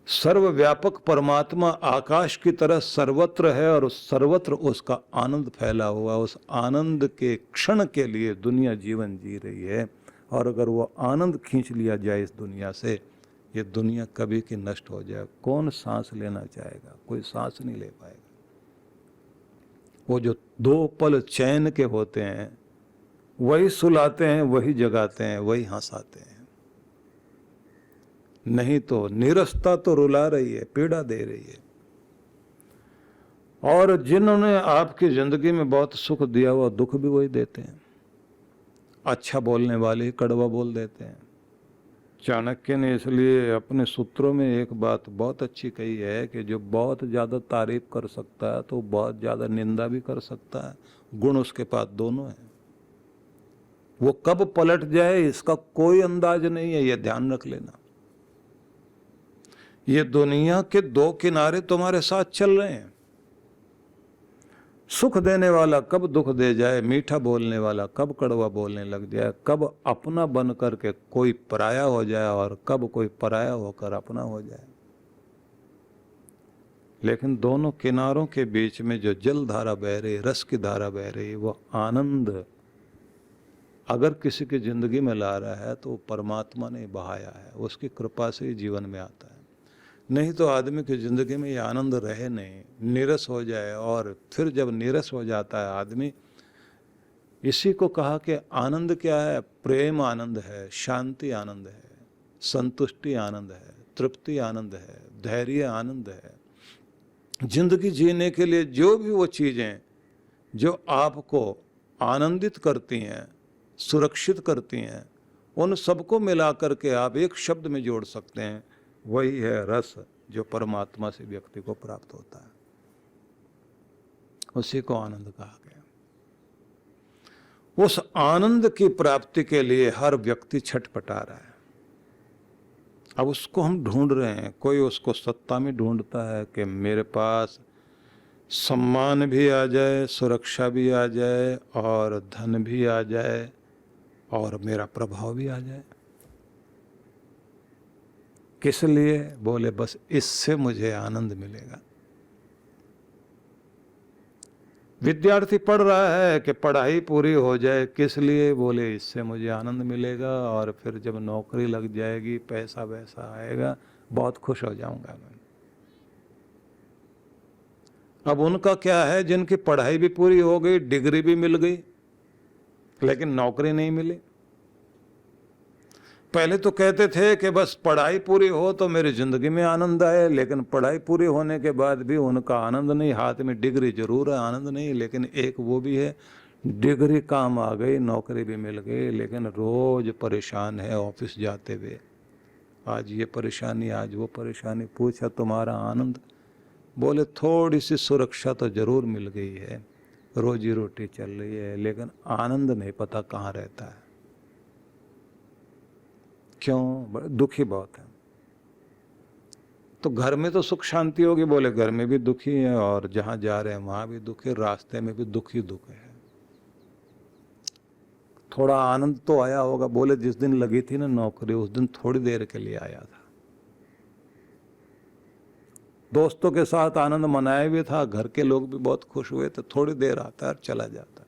सर्वव्यापक परमात्मा आकाश की तरह सर्वत्र है और सर्वत्र उसका आनंद फैला हुआ। उस आनंद के क्षण के लिए दुनिया जीवन जी रही है, और अगर वो आनंद खींच लिया जाए इस दुनिया से, ये दुनिया कभी की नष्ट हो जाए। कौन सांस लेना चाहेगा? कोई सांस नहीं ले पाएगा। वो जो 2 पल चैन के होते हैं, वही सुलाते हैं, वही जगाते हैं, वही हंसाते हैं। नहीं तो निरस्ता तो रुला रही है, पीड़ा दे रही है। और जिन्होंने आपकी जिंदगी में बहुत सुख दिया हुआ, दुख भी वही देते हैं। अच्छा बोलने वाले ही कड़वा बोल देते हैं। चाणक्य ने इसलिए अपने सूत्रों में एक बात बहुत अच्छी कही है कि जो बहुत ज़्यादा तारीफ कर सकता है तो बहुत ज़्यादा निंदा भी कर सकता है। गुण उसके पास दोनों हैं। वो कब पलट जाए इसका कोई अंदाज नहीं है, ये ध्यान रख लेना। ये दुनिया के 2 किनारे तुम्हारे साथ चल रहे हैं। सुख देने वाला कब दुख दे जाए, मीठा बोलने वाला कब कड़वा बोलने लग जाए, कब अपना बन करके कोई पराया हो जाए और कब कोई पराया होकर अपना हो जाए। लेकिन दोनों किनारों के बीच में जो जल धारा बह रही, रस की धारा बह रही, वो आनंद अगर किसी की जिंदगी में ला रहा है तो परमात्मा ने बहाया है, उसकी कृपा से ही जीवन में आता है। नहीं तो आदमी की जिंदगी में ये आनंद रहे नहीं, नीरस हो जाए। और फिर जब नीरस हो जाता है आदमी, इसी को कहा कि आनंद क्या है? प्रेम आनंद है, शांति आनंद है, संतुष्टि आनंद है, तृप्ति आनंद है, धैर्य आनंद है। जिंदगी जीने के लिए जो भी वो चीज़ें जो आपको आनंदित करती हैं, सुरक्षित करती हैं, उन सबको मिला करके आप एक शब्द में जोड़ सकते हैं, वही है रस, जो परमात्मा से व्यक्ति को प्राप्त होता है। उसी को आनंद कहा गया। उस आनंद की प्राप्ति के लिए हर व्यक्ति छटपटा रहा है। अब उसको हम ढूंढ रहे हैं। कोई उसको सत्ता में ढूंढता है कि मेरे पास सम्मान भी आ जाए, सुरक्षा भी आ जाए, और धन भी आ जाए, और मेरा प्रभाव भी आ जाए। किस लिए? बोले बस इससे मुझे आनंद मिलेगा। विद्यार्थी पढ़ रहा है कि पढ़ाई पूरी हो जाए, किस लिए? बोले इससे मुझे आनंद मिलेगा, और फिर जब नौकरी लग जाएगी, पैसा वैसा आएगा, बहुत खुश हो जाऊंगा मैं। अब उनका क्या है? जिनकी पढ़ाई भी पूरी हो गई, डिग्री भी मिल गई, लेकिन नौकरी नहीं मिली। पहले तो कहते थे कि बस पढ़ाई पूरी हो तो मेरी जिंदगी में आनंद आए, लेकिन पढ़ाई पूरी होने के बाद भी उनका आनंद नहीं। हाथ में डिग्री जरूर है, आनंद नहीं। लेकिन एक वो भी है, डिग्री काम आ गई, नौकरी भी मिल गई, लेकिन रोज परेशान है ऑफिस जाते हुए। आज ये परेशानी, आज वो परेशानी। पूछा तुम्हारा आनंद? बोले थोड़ी सी सुरक्षा तो जरूर मिल गई है, रोजी रोटी चल रही है, लेकिन आनंद नहीं पता कहाँ रहता है। क्यों? दुखी बहुत है। तो घर में तो सुख शांति होगी? बोले घर में भी दुखी है, और जहां जा रहे हैं वहां भी दुखी, रास्ते में भी दुखी दुख है। थोड़ा आनंद तो आया होगा? बोले जिस दिन लगी थी ना नौकरी, उस दिन थोड़ी देर के लिए आया था। दोस्तों के साथ आनंद मनाया भी था, घर के लोग भी बहुत खुश हुए, तो थोड़ी देर आता है और चला जाता है।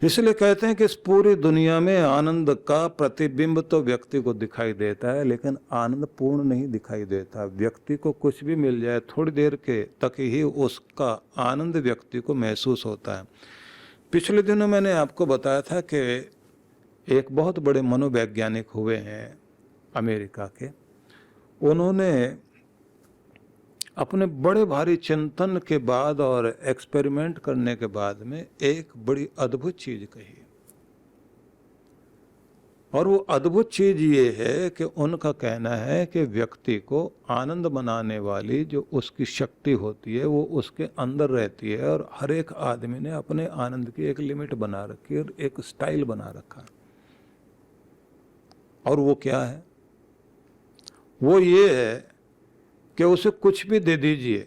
इसलिए कहते हैं कि इस पूरी दुनिया में आनंद का प्रतिबिंब तो व्यक्ति को दिखाई देता है, लेकिन आनंद पूर्ण नहीं दिखाई देता। व्यक्ति को कुछ भी मिल जाए, थोड़ी देर के तक ही उसका आनंद व्यक्ति को महसूस होता है। पिछले दिनों मैंने आपको बताया था कि एक बहुत बड़े मनोवैज्ञानिक हुए हैं अमेरिका के। उन्होंने अपने बड़े भारी चिंतन के बाद और एक्सपेरिमेंट करने के बाद में एक बड़ी अद्भुत चीज कही, और वो अद्भुत चीज ये है कि उनका कहना है कि व्यक्ति को आनंद मनाने वाली जो उसकी शक्ति होती है वो उसके अंदर रहती है, और हर एक आदमी ने अपने आनंद की एक लिमिट बना रखी है और एक स्टाइल बना रखा। और वो क्या है? वो ये है कि उसे कुछ भी दे दीजिए,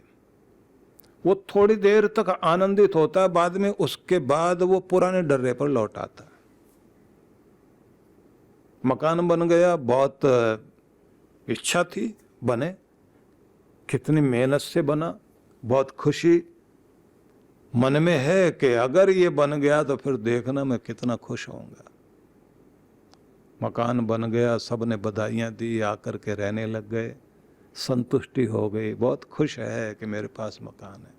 वो थोड़ी देर तक आनंदित होता है, बाद में उसके बाद वो पुराने डर्रे पर लौट आता है। मकान बन गया, बहुत इच्छा थी बने, कितनी मेहनत से बना, बहुत खुशी मन में है कि अगर ये बन गया तो फिर देखना मैं कितना खुश होऊंगा। मकान बन गया, सबने बधाइयाँ दी, आकर के रहने लग गए, संतुष्टि हो गई, बहुत खुश है कि मेरे पास मकान है।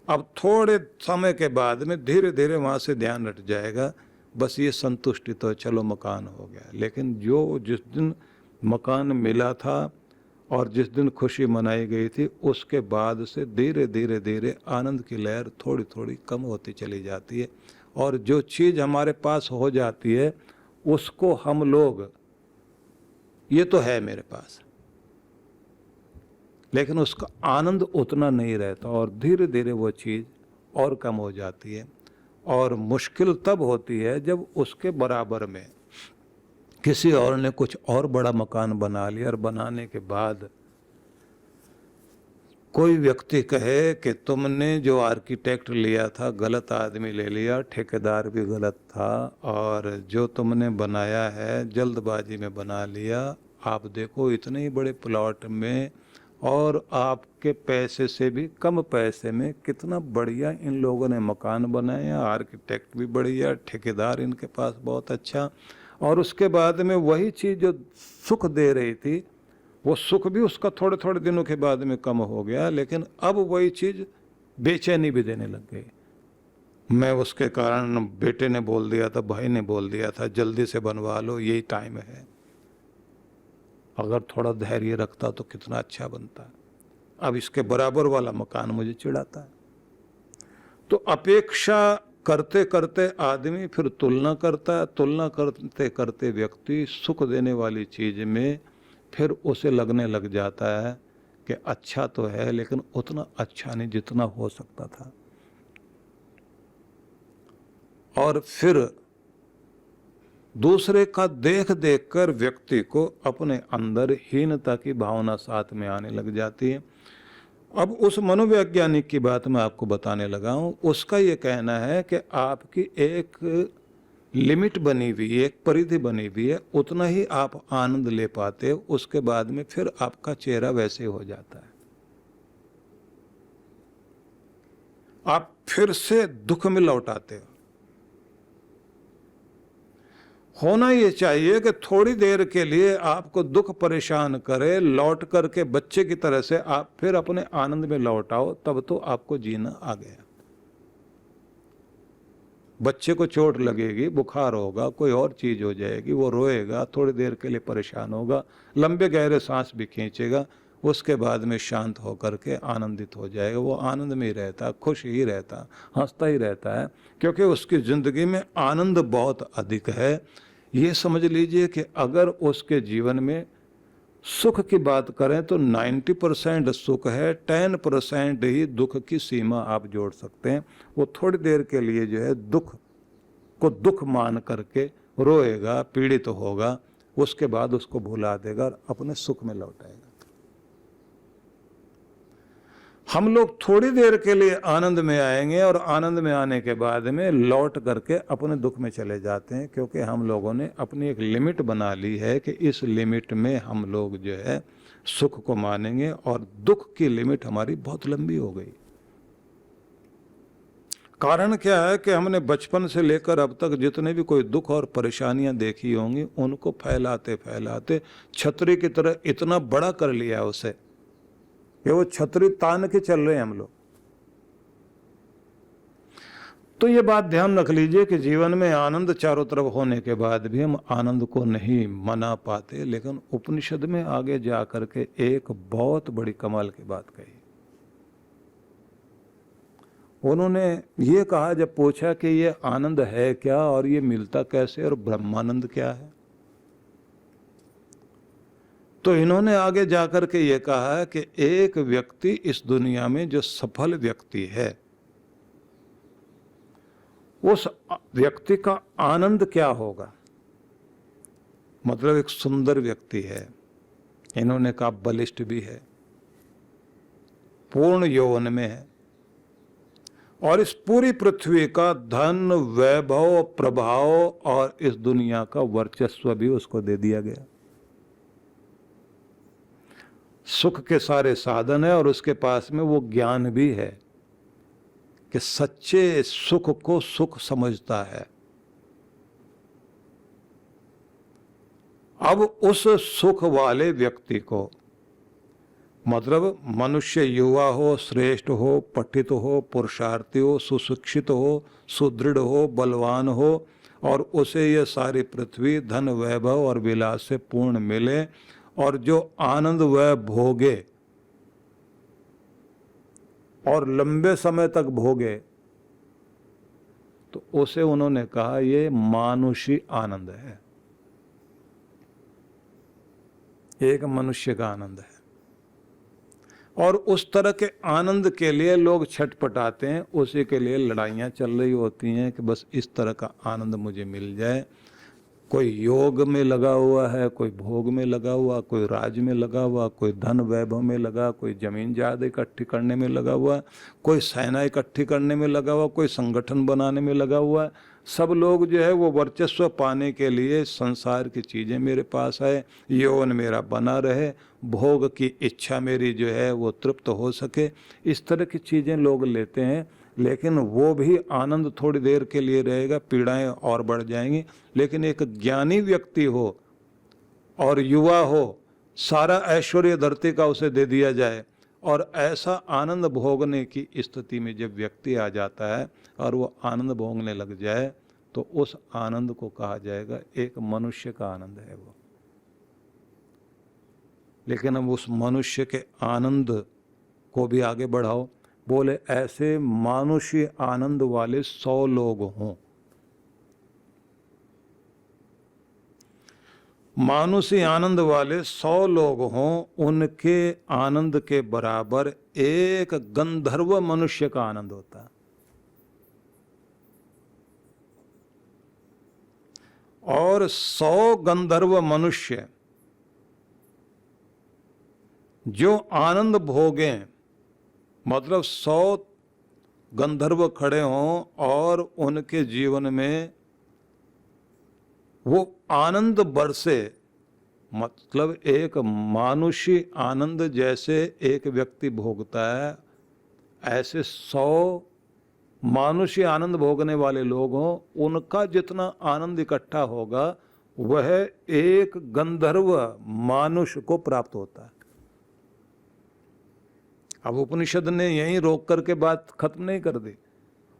अब थोड़े समय के बाद में धीरे धीरे वहाँ से ध्यान हट जाएगा, बस ये संतुष्टि तो चलो मकान हो गया। लेकिन जो जिस दिन मकान मिला था और जिस दिन खुशी मनाई गई थी, उसके बाद से धीरे धीरे धीरे आनंद की लहर थोड़ी थोड़ी कम होती चली जाती है। और जो चीज़ हमारे पास हो जाती है उसको हम लोग, ये तो है मेरे पास, लेकिन उसका आनंद उतना नहीं रहता और धीरे धीरे वो चीज़ और कम हो जाती है। और मुश्किल तब होती है जब उसके बराबर में किसी और ने कुछ और बड़ा मकान बना लिया और बनाने के बाद कोई व्यक्ति कहे कि तुमने जो आर्किटेक्ट लिया था गलत आदमी ले लिया, ठेकेदार भी गलत था, और जो तुमने बनाया है जल्दबाजी में बना लिया। आप देखो इतने ही बड़े प्लॉट में और आपके पैसे से भी कम पैसे में कितना बढ़िया इन लोगों ने मकान बनाया, आर्किटेक्ट भी बढ़िया, ठेकेदार इनके पास बहुत अच्छा, और उसके बाद में वही चीज़ जो सुख दे रही थी वो सुख भी उसका थोड़े थोड़े दिनों के बाद में कम हो गया, लेकिन अब वही चीज़ बेचैनी भी देने लग गई। मैं उसके कारण, बेटे ने बोल दिया था, भाई ने बोल दिया था जल्दी से बनवा लो, यही टाइम है, अगर थोड़ा धैर्य रखता तो कितना अच्छा बनता। अब इसके बराबर वाला मकान मुझे चिढ़ाता है। तो अपेक्षा करते करते आदमी फिर तुलना करता है, तुलना करते करते व्यक्ति सुख देने वाली चीज़ में फिर उसे लगने लग जाता है कि अच्छा तो है लेकिन उतना अच्छा नहीं जितना हो सकता था। और फिर दूसरे का देख देख कर व्यक्ति को अपने अंदर हीनता की भावना साथ में आने लग जाती है। अब उस मनोवैज्ञानिक की बात मैं आपको बताने लगा हूं। उसका ये कहना है कि आपकी एक लिमिट बनी हुई है, एक परिधि बनी हुई है, उतना ही आप आनंद ले पाते हो, उसके बाद में फिर आपका चेहरा वैसे हो जाता है, आप फिर से दुख में लौट आते हो। होना ये चाहिए कि थोड़ी देर के लिए आपको दुख परेशान करे, लौट करके बच्चे की तरह से आप फिर अपने आनंद में लौट आओ, तब तो आपको जीना आ गया। बच्चे को चोट लगेगी, बुखार होगा, कोई और चीज हो जाएगी, वो रोएगा, थोड़ी देर के लिए परेशान होगा, लंबे गहरे सांस भी खींचेगा, उसके बाद में शांत होकर के आनंदित हो जाएगा। वो आनंद में ही रहता, खुश ही रहता, हंसता ही रहता है, क्योंकि उसकी जिंदगी में आनंद बहुत अधिक है। ये समझ लीजिए कि अगर उसके जीवन में सुख की बात करें तो 90% सुख है, 10% ही दुख की सीमा आप जोड़ सकते हैं। वो थोड़ी देर के लिए जो है दुख को दुख मान करके रोएगा, पीड़ित होगा, उसके बाद उसको भुला देगा और अपने सुख में लौट आएगा। हम लोग थोड़ी देर के लिए आनंद में आएंगे और आनंद में आने के बाद में लौट करके अपने दुख में चले जाते हैं, क्योंकि हम लोगों ने अपनी एक लिमिट बना ली है कि इस लिमिट में हम लोग जो है सुख को मानेंगे, और दुख की लिमिट हमारी बहुत लंबी हो गई। कारण क्या है कि हमने बचपन से लेकर अब तक जितने भी कोई दुख और परेशानियां देखी होंगी उनको फैलाते फैलाते छतरी की तरह इतना बड़ा कर लिया उसे कि वो छतरी तान के चल रहे हैं हम लोग। तो ये बात ध्यान रख लीजिए कि जीवन में आनंद चारों तरफ होने के बाद भी हम आनंद को नहीं मना पाते। लेकिन उपनिषद में आगे जा करके एक बहुत बड़ी कमाल की बात कही। उन्होंने ये कहा, जब पूछा कि ये आनंद है क्या और ये मिलता कैसे और ब्रह्मानंद क्या है, तो इन्होंने आगे जाकर के ये कहा कि एक व्यक्ति इस दुनिया में जो सफल व्यक्ति है उस व्यक्ति का आनंद क्या होगा। मतलब एक सुंदर व्यक्ति है, इन्होंने कहा बलिष्ठ भी है, पूर्ण यौवन में है, और इस पूरी पृथ्वी का धन, वैभव, प्रभाव और इस दुनिया का वर्चस्व भी उसको दे दिया गया। सुख के सारे साधन है और उसके पास में वो ज्ञान भी है कि सच्चे सुख को सुख समझता है। अब उस सुख वाले व्यक्ति को, मतलब मनुष्य युवा हो, श्रेष्ठ हो, पठित हो, पुरुषार्थी हो, सुशिक्षित हो, सुदृढ़ हो, बलवान हो, और उसे ये सारी पृथ्वी धन वैभव और विलास से पूर्ण मिले और जो आनंद वह भोगे और लंबे समय तक भोगे, तो उसे उन्होंने कहा ये मानुषी आनंद है, एक मनुष्य का आनंद है। और उस तरह के आनंद के लिए लोग छटपटाते हैं, उसी के लिए लड़ाइयाँ चल रही होती हैं कि बस इस तरह का आनंद मुझे मिल जाए। कोई योग में लगा हुआ है, कोई भोग में लगा हुआ, कोई राज में लगा हुआ, कोई धन वैभव में लगा, कोई जमीन जायदाद इकट्ठी करने में लगा हुआ, कोई सेना इकट्ठी करने में लगा हुआ, कोई संगठन बनाने में लगा हुआ। सब लोग जो है वो वर्चस्व पाने के लिए संसार की चीज़ें मेरे पास है, यौवन मेरा बना रहे, भोग की इच्छा मेरी जो है वो तृप्त हो सके, इस तरह की चीज़ें लोग लेते हैं। लेकिन वो भी आनंद थोड़ी देर के लिए रहेगा, पीड़ाएं और बढ़ जाएंगी। लेकिन एक ज्ञानी व्यक्ति हो और युवा हो, सारा ऐश्वर्य धरती का उसे दे दिया जाए और ऐसा आनंद भोगने की स्थिति में जब व्यक्ति आ जाता है और वो आनंद भोगने लग जाए, तो उस आनंद को कहा जाएगा एक मनुष्य का आनंद है वो। लेकिन अब उस मनुष्य के आनंद को भी आगे बढ़ाओ। बोले ऐसे मानुषी आनंद वाले 100 लोग हों, मानुषी आनंद वाले 100 लोग हों, उनके आनंद के बराबर एक गंधर्व मनुष्य का आनंद होता है। और 100 गंधर्व मनुष्य जो आनंद भोगें, मतलब 100 गंधर्व खड़े हों और उनके जीवन में वो आनंद बरसे, मतलब एक मानुषी आनंद जैसे एक व्यक्ति भोगता है, ऐसे 100 मानुषी आनंद भोगने वाले लोग हों, उनका जितना आनंद इकट्ठा होगा वह एक गंधर्व मानुष को प्राप्त होता है। अब उपनिषद ने यहीं रोक करके बात खत्म नहीं कर दी।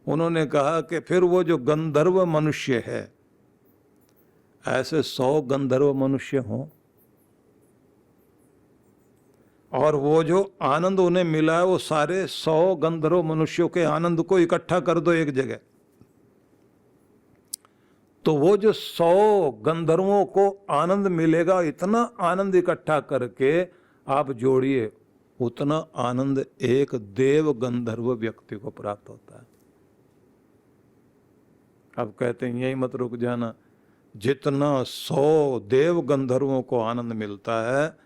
उन्होंने कहा कि फिर वो जो गंधर्व मनुष्य है, ऐसे 100 गंधर्व मनुष्य हों और वो जो आनंद उन्हें मिला है वो सारे 100 गंधर्व मनुष्यों के आनंद को इकट्ठा कर दो एक जगह, तो वो जो 100 गंधर्वों को आनंद मिलेगा, इतना आनंद इकट्ठा करके आप जोड़िए, उतना आनंद एक देव गंधर्व व्यक्ति को प्राप्त होता है। अब कहते हैं यही मत रुक जाना, जितना 100 देव गंधर्वों को आनंद मिलता है,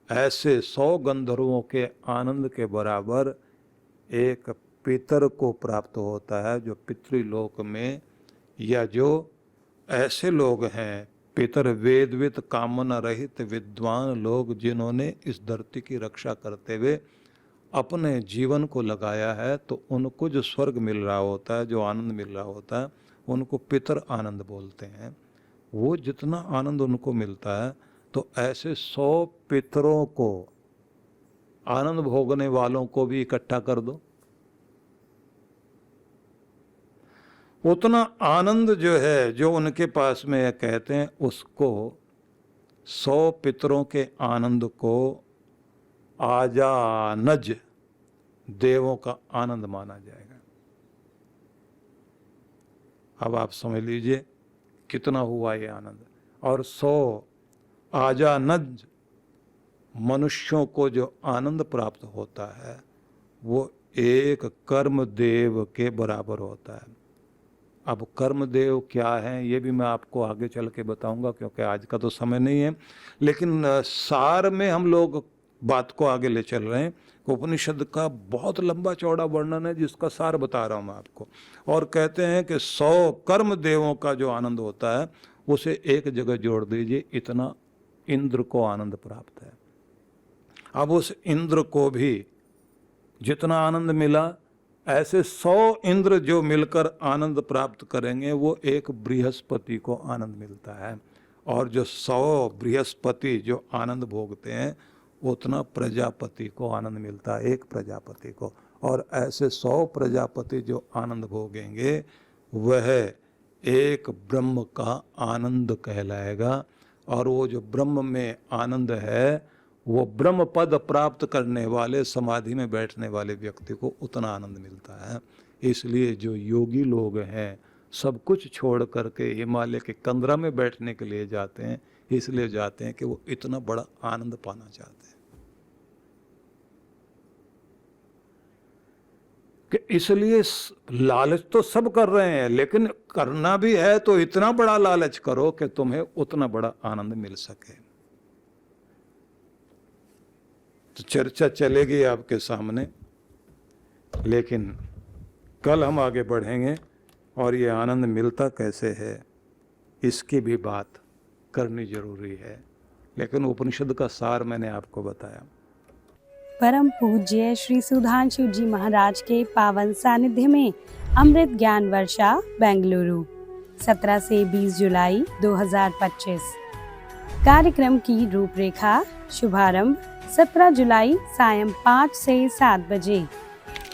ऐसे 100 गंधर्वों के आनंद के बराबर एक पितर को प्राप्त होता है, जो पितृलोक में, या जो ऐसे लोग हैं पितर वेदवित कामना रहित विद्वान लोग, जिन्होंने इस धरती की रक्षा करते हुए अपने जीवन को लगाया है, तो उनको जो स्वर्ग मिल रहा होता है, जो आनंद मिल रहा होता है, उनको पितर आनंद बोलते हैं। वो जितना आनंद उनको मिलता है, तो ऐसे 100 पितरों को, आनंद भोगने वालों को भी इकट्ठा कर दो, उतना आनंद जो है जो उनके पास में है, कहते हैं उसको 100 पितरों के आनंद को आजानज देवों का आनंद माना जाएगा। अब आप समझ लीजिए कितना हुआ ये आनंद। और 100 आजानज मनुष्यों को जो आनंद प्राप्त होता है वो एक कर्मदेव के बराबर होता है। अब कर्मदेव क्या है ये भी मैं आपको आगे चल के बताऊंगा, क्योंकि आज का तो समय नहीं है, लेकिन सार में हम लोग बात को आगे ले चल रहे हैं। उपनिषद का बहुत लंबा चौड़ा वर्णन है जिसका सार बता रहा हूँ मैं आपको। और कहते हैं कि 100 कर्मदेवों का जो आनंद होता है उसे एक जगह जोड़ दीजिए, इतना इंद्र को आनंद प्राप्त है। अब उस इंद्र को भी जितना आनंद मिला, ऐसे 100 इंद्र जो मिलकर आनंद प्राप्त करेंगे, वो एक बृहस्पति को आनंद मिलता है। और जो 100 बृहस्पति जो आनंद भोगते हैं, उतना प्रजापति को आनंद मिलता है, एक प्रजापति को। और ऐसे 100 प्रजापति जो आनंद भोगेंगे, वह एक ब्रह्म का आनंद कहलाएगा। और वो जो ब्रह्म में आनंद है, वो ब्रह्म पद प्राप्त करने वाले, समाधि में बैठने वाले व्यक्ति को उतना आनंद मिलता है। इसलिए जो योगी लोग हैं, सब कुछ छोड़ करके हिमालय के कंदरा में बैठने के लिए जाते हैं, इसलिए जाते हैं कि वो इतना बड़ा आनंद पाना चाहते हैं। कि इसलिए लालच तो सब कर रहे हैं, लेकिन करना भी है तो इतना बड़ा लालच करो कि तुम्हें उतना बड़ा आनंद मिल सके। तो चर्चा चलेगी आपके सामने, लेकिन कल हम आगे बढ़ेंगे और ये आनंद मिलता कैसे है, इसकी भी बात करनी जरूरी है। लेकिन उपनिषद का सार मैंने आपको बताया। परम पूज्य श्री सुधांशु जी महाराज के पावन सानिध्य में अमृत ज्ञान वर्षा बेंगलुरु 17 से 20 जुलाई 2025। कार्यक्रम की रूपरेखा। शुभारंभ 17 जुलाई सायं 5 से 7 बजे,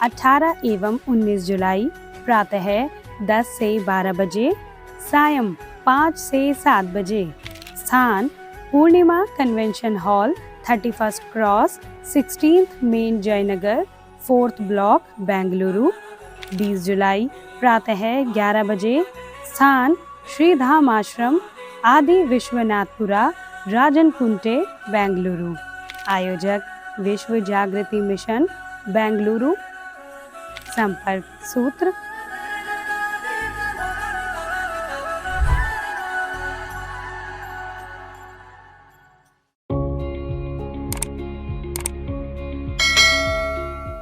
18 एवं 19 जुलाई प्रातः 10 से 12 बजे, सायं 5 से 7 बजे। स्थान Purnima convention hall, 31st cross, 16th main Jayanagar, 4th block, Bengaluru. 20 जुलाई प्रातः 11 बजे। स्थान श्री धाम आश्रम, आदि विश्वनाथपुरा, राजन कुंटे, बेंगलुरु। आयोजक विश्व जागृति मिशन, बेंगलुरु। संपर्क सूत्र